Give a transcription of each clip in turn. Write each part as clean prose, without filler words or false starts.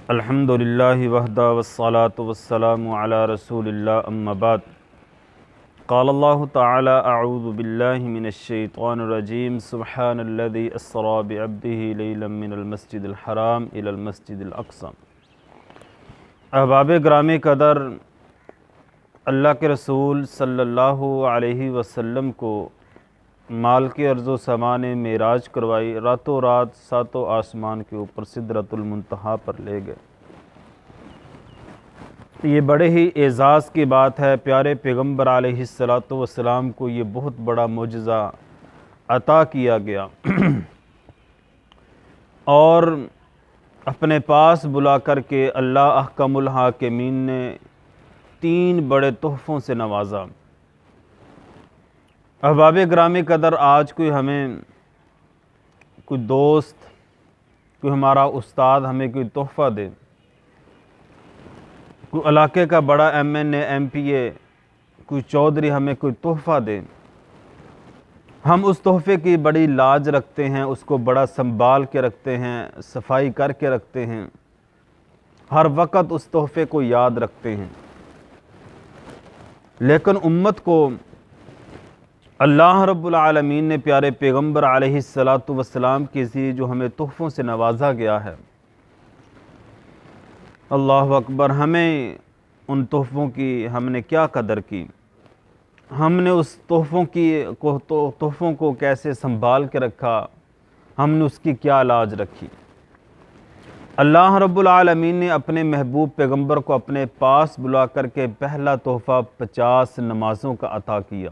الحمدللہ وحدہ والصلاة والسلام علی رسول اللہ اما بعد قال اللہ تعالی اعوذ باللہ من الشیطان الرجیم سبحان الذی اسری بعبدہ لیلا من المسجد الحرام الی المسجد الاقصی۔ احباب گرامی قدر، اللہ کے رسول صلی اللہ علیہ وسلم کو مال کے ارض و سما نے معراج کروائی، راتوں رات ساتوں آسمان کے اوپر سدرۃ المنتہا پر لے گئے۔ یہ بڑے ہی اعزاز کی بات ہے، پیارے پیغمبر علیہ السلام کو یہ بہت بڑا معجزہ عطا کیا گیا اور اپنے پاس بلا کر کے اللہ احکم الحاکمین نے 3 بڑے تحفوں سے نوازا۔ احباب گرامی قدر، آج کوئی دوست، کوئی ہمارا استاد ہمیں کوئی تحفہ دے، کوئی علاقے کا بڑا MNA MPA، کوئی چودھری ہمیں کوئی تحفہ دے، ہم اس تحفے کی بڑی لاج رکھتے ہیں، اس کو بڑا سنبھال کے رکھتے ہیں، صفائی کر کے رکھتے ہیں، ہر وقت اس تحفے کو یاد رکھتے ہیں۔ لیکن امت کو اللہ رب العالمین نے پیارے پیغمبر علیہ السلام کے ذریعے جو ہمیں تحفوں سے نوازا گیا ہے، اللہ اکبر، ہمیں ان تحفوں کی ہم نے کیا قدر کی، ہم نے اس تحفوں کو کیسے سنبھال کے رکھا، ہم نے اس کی کیا لاج رکھی۔ اللہ رب العالمین نے اپنے محبوب پیغمبر کو اپنے پاس بلا کر کے پہلا تحفہ 50 نمازوں کا عطا کیا،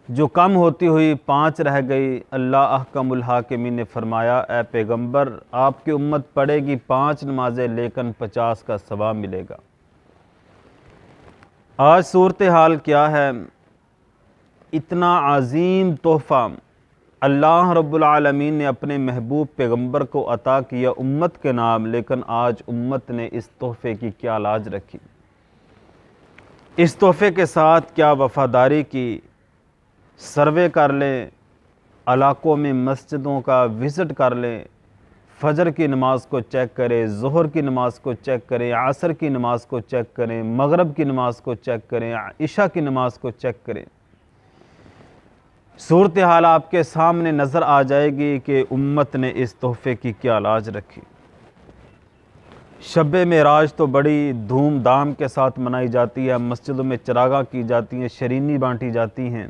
جو کم ہوتی ہوئی 5 رہ گئی۔ اللہ احکم الحاکمین نے فرمایا، اے پیغمبر، آپ کی امت پڑھے گی 5 نمازیں لیکن 50 کا ثواب ملے گا۔ آج صورتحال کیا ہے؟ اتنا عظیم تحفہ اللہ رب العالمین نے اپنے محبوب پیغمبر کو عطا کیا امت کے نام، لیکن آج امت نے اس تحفے کی کیا لاج رکھی، اس تحفے کے ساتھ کیا وفاداری کی۔ سروے کر لیں، علاقوں میں مسجدوں کا وزٹ کر لیں، فجر کی نماز کو چیک کریں، ظہر کی نماز کو چیک کریں، عصر کی نماز کو چیک کریں، مغرب کی نماز کو چیک کریں، عشاء کی نماز کو چیک کریں۔ صورتحال آپ کے سامنے نظر آ جائے گی کہ امت نے اس تحفے کی کیا لاج رکھی۔ شب معراج تو بڑی دھوم دھام کے ساتھ منائی جاتی ہے، مسجدوں میں چراغاں کی جاتی ہیں، شرینی بانٹی جاتی ہیں،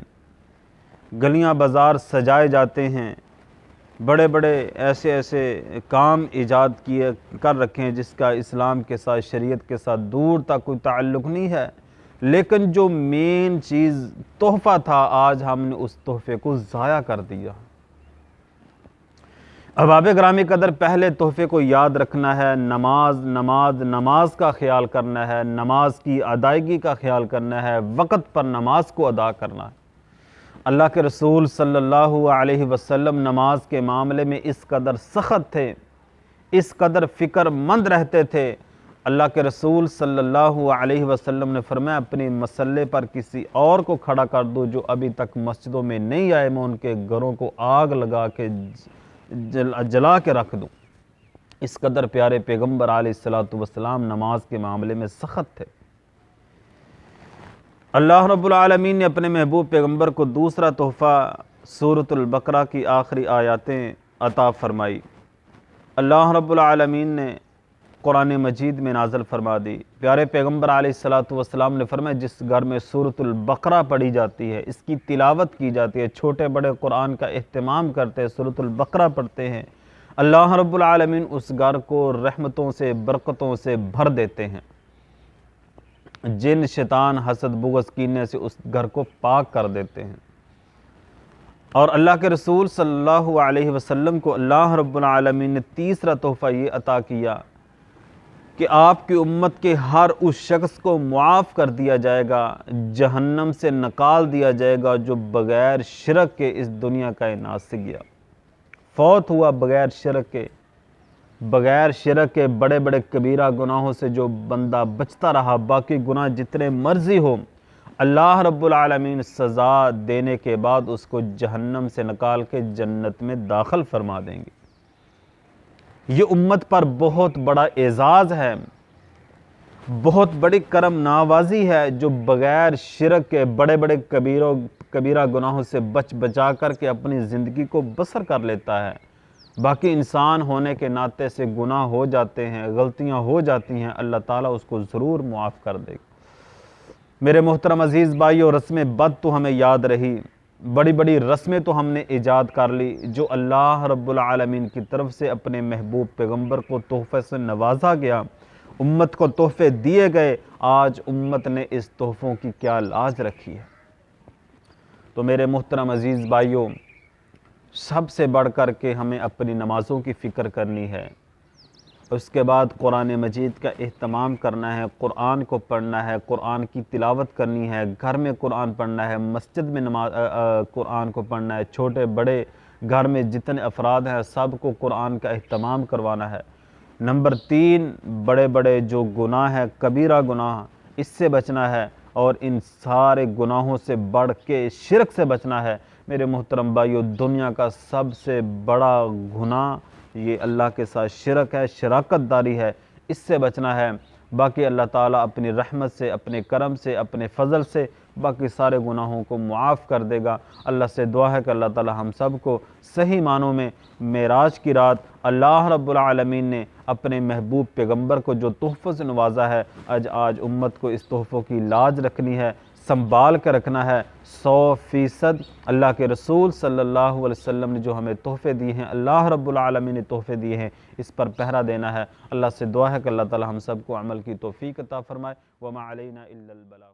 گلیاں بازار سجائے جاتے ہیں، بڑے بڑے ایسے کام ایجاد کر رکھے ہیں جس کا اسلام کے ساتھ، شریعت کے ساتھ دور تک کوئی تعلق نہیں ہے، لیکن جو مین چیز تحفہ تھا، آج ہم نے اس تحفے کو ضائع کر دیا۔ احباب گرامی قدر، پہلے تحفے کو یاد رکھنا ہے، نماز کا خیال کرنا ہے، نماز کی ادائیگی کا خیال کرنا ہے، وقت پر نماز کو ادا کرنا ہے۔ اللہ کے رسول صلی اللہ علیہ وسلم نماز کے معاملے میں اس قدر سخت تھے، اس قدر فکر مند رہتے تھے۔ اللہ کے رسول صلی اللہ علیہ وسلم نے فرمایا، اپنی مسلح پر کسی اور کو کھڑا کر دو جو ابھی تک مسجدوں میں نہیں آئے، میں ان کے گھروں کو آگ لگا کے جلا کے رکھ دوں۔ اس قدر پیارے پیغمبر علیہ السلام نماز کے معاملے میں سخت تھے۔ اللہ رب العالمین نے اپنے محبوب پیغمبر کو دوسرا تحفہ سورۃ البقرہ کی آخری آیاتیں عطا فرمائی۔ اللہ رب العالمین نے قرآن مجید میں نازل فرما دی۔ پیارے پیغمبر علیہ السلام نے فرمایا، جس گھر میں سورۃ البقرہ پڑھی جاتی ہے، اس کی تلاوت کی جاتی ہے، چھوٹے بڑے قرآن کا اہتمام کرتے ہیں، سورۃ البقرہ پڑھتے ہیں، اللہ رب العالمین اس گھر کو رحمتوں سے، برکتوں سے بھر دیتے ہیں۔ جن، شیطان، حسد، بغض، کینے سے اس گھر کو پاک کر دیتے ہیں۔ اور اللہ کے رسول صلی اللہ علیہ وسلم کو اللہ رب العالمین نے تیسرا تحفہ یہ عطا کیا کہ آپ کی امت کے ہر اس شخص کو معاف کر دیا جائے گا، جہنم سے نکال دیا جائے گا، جو بغیر شرک کے اس دنیا کائنات سے گیا، فوت ہوا بغیر شرک کے بڑے بڑے کبیرہ گناہوں سے جو بندہ بچتا رہا، باقی گناہ جتنے مرضی ہو، اللہ رب العالمین سزا دینے کے بعد اس کو جہنم سے نکال کے جنت میں داخل فرما دیں گے۔ یہ امت پر بہت بڑا اعزاز ہے، بہت بڑی کرم نوازی ہے، جو بغیر شرک کے بڑے بڑے کبیرہ گناہوں سے بچا کر کے اپنی زندگی کو بسر کر لیتا ہے۔ باقی انسان ہونے کے ناطے سے گناہ ہو جاتے ہیں، غلطیاں ہو جاتی ہیں، اللہ تعالیٰ اس کو ضرور معاف کر دے گا۔ میرے محترم عزیز بھائیو، رسم بد تو ہمیں یاد رہی، بڑی بڑی رسمیں تو ہم نے ایجاد کر لی، جو اللہ رب العالمین کی طرف سے اپنے محبوب پیغمبر کو تحفے سے نوازا گیا، امت کو تحفے دیے گئے، آج امت نے اس تحفوں کی کیا لاج رکھی ہے۔ تو میرے محترم عزیز بھائیوں، سب سے بڑھ کر کے ہمیں اپنی نمازوں کی فکر کرنی ہے، اس کے بعد قرآن مجید کا اہتمام کرنا ہے، قرآن کو پڑھنا ہے، قرآن کی تلاوت کرنی ہے، گھر میں قرآن پڑھنا ہے، مسجد میں قرآن کو پڑھنا ہے، چھوٹے بڑے گھر میں جتنے افراد ہیں سب کو قرآن کا اہتمام کروانا ہے۔ نمبر 3، بڑے بڑے جو گناہ ہیں، کبیرہ گناہ، اس سے بچنا ہے، اور ان سارے گناہوں سے بڑھ کے شرک سے بچنا ہے۔ میرے محترم بھائیو، دنیا کا سب سے بڑا گناہ یہ اللہ کے ساتھ شرک ہے، شراکت داری ہے، اس سے بچنا ہے۔ باقی اللہ تعالیٰ اپنی رحمت سے، اپنے کرم سے، اپنے فضل سے باقی سارے گناہوں کو معاف کر دے گا۔ اللہ سے دعا ہے کہ اللہ تعالیٰ ہم سب کو صحیح معنوں میں معراج کی رات اللہ رب العالمین نے اپنے محبوب پیغمبر کو جو تحفوں سے نوازا ہے، آج امت کو اس تحفوں کی لاج رکھنی ہے، سنبھال کے رکھنا ہے۔ 100% اللہ کے رسول صلی اللہ علیہ وسلم نے جو ہمیں تحفے دیے ہیں، اللہ رب العالمین نے تحفے دیے ہیں، اس پر پہرا دینا ہے۔ اللہ سے دعا ہے کہ اللہ تعالی ہم سب کو عمل کی توفیق عطا فرمائے۔ وما علینا الا البلاغ۔